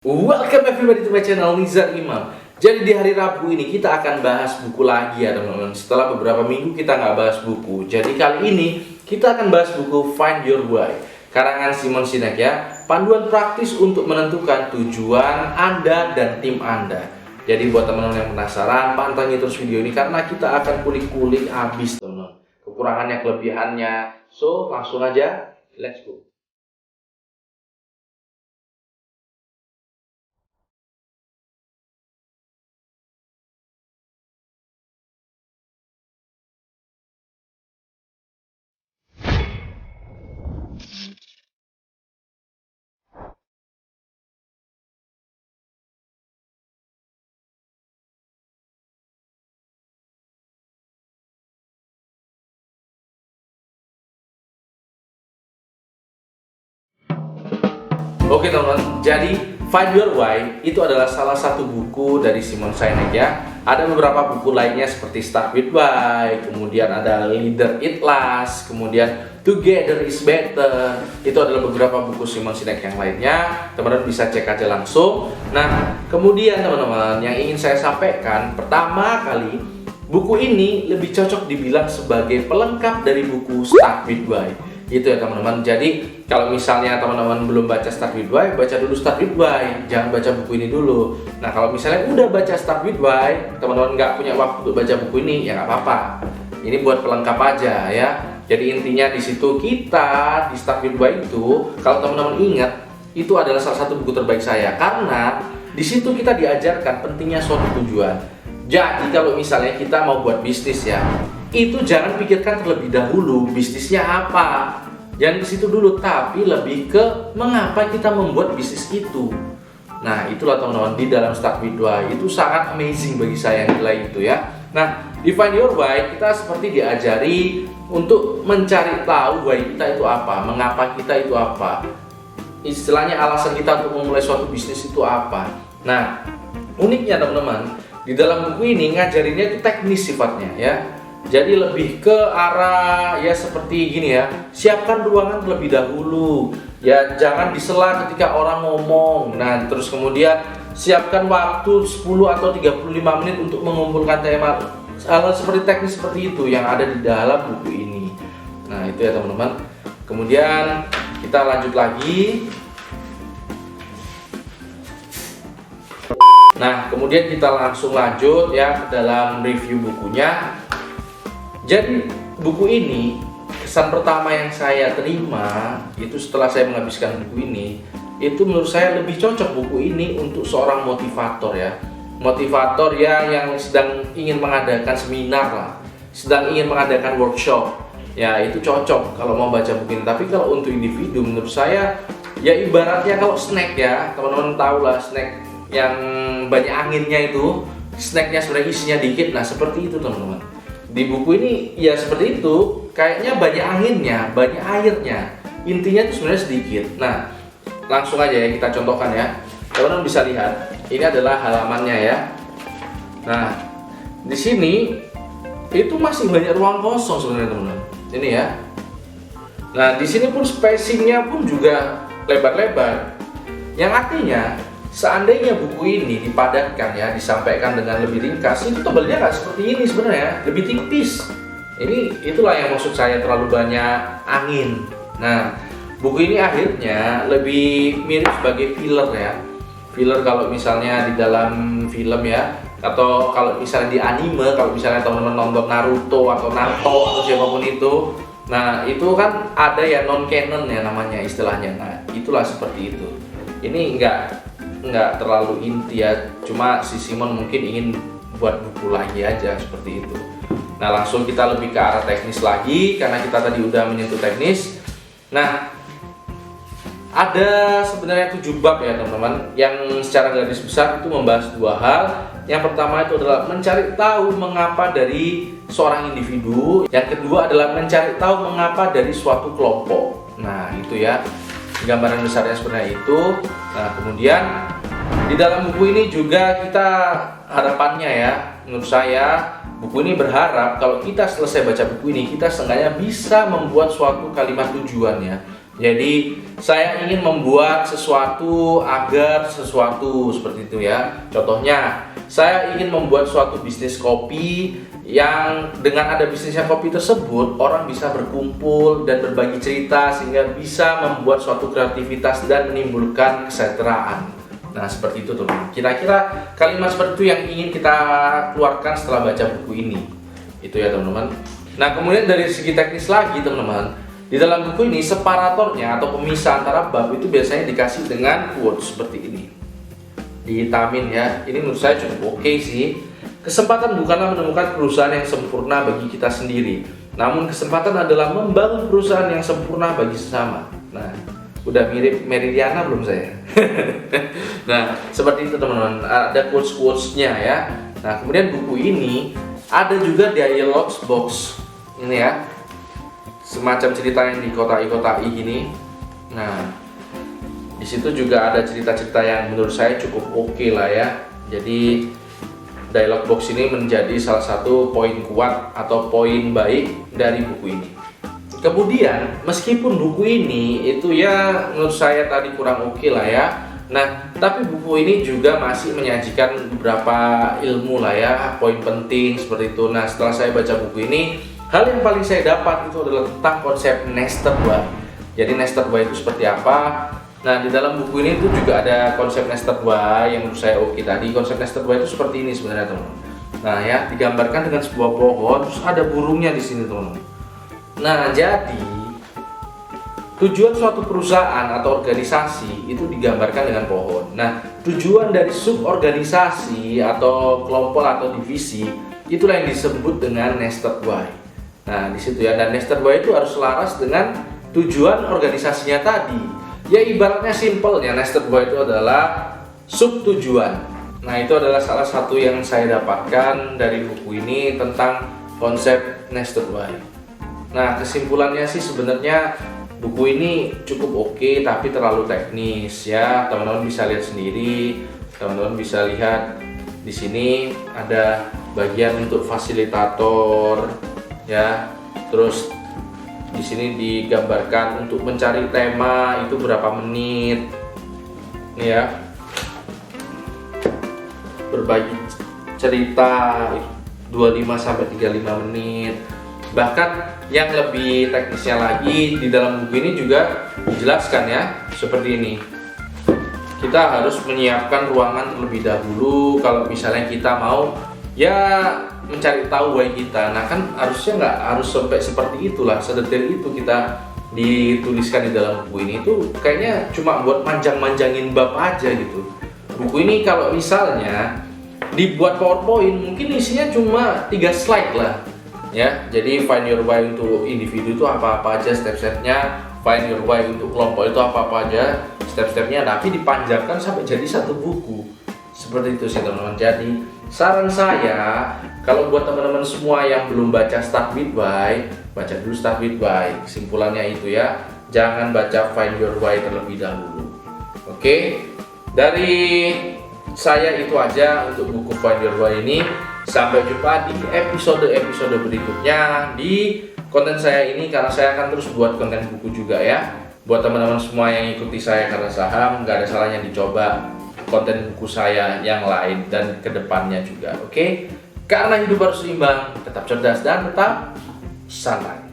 Welcome everybody to my channel Nizar Imam. Jadi di hari Rabu ini kita akan bahas buku lagi ya teman-teman. Setelah beberapa minggu kita nggak bahas buku. Jadi kali ini kita akan bahas buku Find Your Why karangan Simon Sinek ya. Panduan praktis untuk menentukan tujuan Anda dan tim Anda. Jadi buat teman-teman yang penasaran, pantengin terus video ini karena kita akan kulik-kulik habis teman-teman. Kekurangannya, kelebihannya. So langsung aja, let's go. Oke teman-teman, jadi Find Your Why itu adalah salah satu buku dari Simon Sinek ya. Ada beberapa buku lainnya seperti Start With Why, kemudian ada Leader It Last, kemudian Together Is Better. Itu adalah beberapa buku Simon Sinek yang lainnya. Teman-teman bisa cek aja langsung. Nah, kemudian teman-teman yang ingin saya sampaikan, pertama kali buku ini lebih cocok dibilang sebagai pelengkap dari buku Start With Why. Itu ya teman-teman. Jadi kalau misalnya teman-teman belum baca Start With Why, baca dulu Start With Why. Jangan baca buku ini dulu. Nah kalau misalnya udah baca Start With Why, teman-teman nggak punya waktu untuk baca buku ini, ya nggak apa-apa. Ini buat pelengkap aja ya. Jadi intinya di situ kita di Start With Why itu, kalau teman-teman ingat, itu adalah salah satu buku terbaik saya karena di situ kita diajarkan pentingnya suatu tujuan. Jadi kalau misalnya kita mau buat bisnis ya, itu jangan pikirkan terlebih dahulu bisnisnya apa. Jangan ke situ dulu, tapi lebih ke mengapa kita membuat bisnis itu. Nah, itulah teman-teman di dalam Start With Why itu sangat amazing bagi saya nilai itu ya. Nah, di Find Your Why kita seperti diajari untuk mencari tahu why kita itu apa, mengapa kita itu apa. Istilahnya alasan kita untuk memulai suatu bisnis itu apa. Nah, uniknya teman-teman, di dalam buku ini ngajarinnya itu teknis sifatnya ya. Jadi lebih ke arah ya seperti gini ya. Siapkan ruangan terlebih dahulu. Ya jangan disela ketika orang ngomong. Nah, terus kemudian siapkan waktu 10 atau 35 menit untuk mengumpulkan tema. Hal seperti teknis seperti itu yang ada di dalam buku ini. Nah, itu ya teman-teman. Kemudian kita lanjut lagi. Nah, kemudian kita langsung lanjut ya ke dalam review bukunya. Jadi buku ini, kesan pertama yang saya terima itu setelah saya menghabiskan buku ini, itu menurut saya lebih cocok buku ini untuk seorang motivator ya. Motivator ya yang sedang ingin mengadakan seminar lah, sedang ingin mengadakan workshop. Ya itu cocok kalau mau baca buku ini. Tapi kalau untuk individu menurut saya ya ibaratnya kalau snack ya, teman-teman tahu lah snack yang banyak anginnya itu, snacknya sebenarnya isinya dikit. Nah seperti itu teman-teman. Di buku ini ya seperti itu, kayaknya banyak anginnya, banyak airnya, intinya itu sebenarnya sedikit. Nah langsung aja ya kita contohkan ya, teman-teman bisa lihat ini adalah halamannya ya. Nah di sini itu masih banyak ruang kosong sebenarnya teman-teman, ini ya. Nah di sini pun spacingnya pun juga lebar-lebar, yang artinya seandainya buku ini dipadatkan ya, disampaikan dengan lebih ringkas, itu tebalnya nggak seperti ini sebenarnya, lebih tipis. Itulah yang maksud saya terlalu banyak angin. Nah, buku ini akhirnya lebih mirip sebagai filler ya. Filler kalau misalnya di dalam film ya, atau kalau misalnya di anime, kalau misalnya teman-teman nonton Naruto atau siapapun itu, nah itu kan ada ya non canon ya namanya istilahnya. Nah, itulah seperti itu. Ini nggak terlalu inti ya, cuma si Simon mungkin ingin buat buku lagi aja seperti itu. Nah langsung kita lebih ke arah teknis lagi karena kita tadi udah menyentuh teknis. Nah ada sebenarnya 7 bab ya teman-teman, yang secara garis besar itu membahas 2 hal. Yang pertama itu adalah mencari tahu mengapa dari seorang individu, yang kedua adalah mencari tahu mengapa dari suatu kelompok. Nah itu ya gambaran besarnya sebenarnya itu. Nah kemudian di dalam buku ini juga kita harapannya ya, menurut saya buku ini berharap kalau kita selesai baca buku ini, kita seenggaknya bisa membuat suatu kalimat tujuan ya. Jadi saya ingin membuat sesuatu agar sesuatu seperti itu ya. Contohnya, saya ingin membuat suatu bisnis kopi yang dengan ada bisnisnya kopi tersebut, orang bisa berkumpul dan berbagi cerita sehingga bisa membuat suatu kreativitas dan menimbulkan kesejahteraan. Nah, seperti itu teman-teman. Kira-kira kalimat seperti itu yang ingin kita keluarkan setelah baca buku ini. Itu ya teman-teman. Nah, kemudian dari segi teknis lagi teman-teman. Di dalam buku ini separatornya atau pemisah antara bab itu biasanya dikasih dengan quotes seperti ini. Dihitamin ya. Ini menurut saya cukup oke sih. Kesempatan bukanlah menemukan perusahaan yang sempurna bagi kita sendiri, namun kesempatan adalah membangun perusahaan yang sempurna bagi sesama. Nah, udah mirip Meridiana belum saya? Nah, seperti itu teman-teman. Ada quotes-quotesnya ya. Nah, kemudian buku ini ada juga dialogue box. Ini ya. Semacam cerita yang dikotai-kotai gini. Nah, di situ juga ada cerita-cerita yang menurut saya cukup oke lah ya. Jadi dialog box ini menjadi salah satu poin kuat atau poin baik dari buku ini. Kemudian meskipun buku ini itu ya menurut saya tadi kurang oke lah ya. Nah, tapi buku ini juga masih menyajikan beberapa ilmu lah ya, poin penting seperti itu. Nah, setelah saya baca buku ini, hal yang paling saya dapat itu adalah tentang konsep nested why. Jadi nested why itu seperti apa? Nah, di dalam buku ini tuh juga ada konsep nested why yang menurut saya oke tadi. Konsep nested why itu seperti ini sebenarnya teman-teman. Nah ya, digambarkan dengan sebuah pohon, terus ada burungnya di sini teman-teman. Nah, jadi tujuan suatu perusahaan atau organisasi itu digambarkan dengan pohon. Nah, tujuan dari suborganisasi atau kelompok atau divisi itulah yang disebut dengan nested why. Nah, di situ ya, dan nested why itu harus selaras dengan tujuan organisasinya tadi. Ya ibaratnya simpelnya nested why itu adalah sub tujuan. Nah, itu adalah salah satu yang saya dapatkan dari buku ini tentang konsep nested why. Nah, kesimpulannya sih sebenarnya buku ini cukup oke tapi terlalu teknis ya. Teman-teman bisa lihat sendiri. Teman-teman bisa lihat di sini ada bagian untuk fasilitator ya. Terus di sini digambarkan untuk mencari tema itu berapa menit. Nih ya. Berbagi cerita 25 sampai 35 menit. Bahkan yang lebih teknisnya lagi di dalam buku ini juga dijelaskan ya, seperti ini. Kita harus menyiapkan ruangan terlebih dahulu kalau misalnya kita mau ya mencari tahu why kita. Nah, kan harusnya nggak harus sampai seperti itulah, sedetail itu kita dituliskan di dalam buku ini. Itu kayaknya cuma buat manjang-manjangin bab aja gitu. Buku ini kalau misalnya dibuat PowerPoint mungkin isinya cuma 3 slide lah ya. Jadi find your why untuk individu itu apa-apa aja step-stepnya, find your why untuk kelompok itu apa-apa aja step-stepnya, tapi dipanjangkan sampai jadi satu buku. Seperti itu sih teman-teman. Jadi saran saya, kalau buat teman-teman semua yang belum baca Start With Why, baca dulu Start With Why. Kesimpulannya itu ya, jangan baca Find Your Why terlebih dahulu. Oke, dari saya itu aja untuk buku Find Your Why ini. Sampai jumpa di episode-episode berikutnya di konten saya ini, karena saya akan terus buat konten buku juga ya. Buat teman-teman semua yang ikuti saya karena saham, nggak ada salahnya dicoba konten buku saya yang lain dan kedepannya juga. Oke? Karena hidup harus seimbang, tetap cerdas dan tetap santai.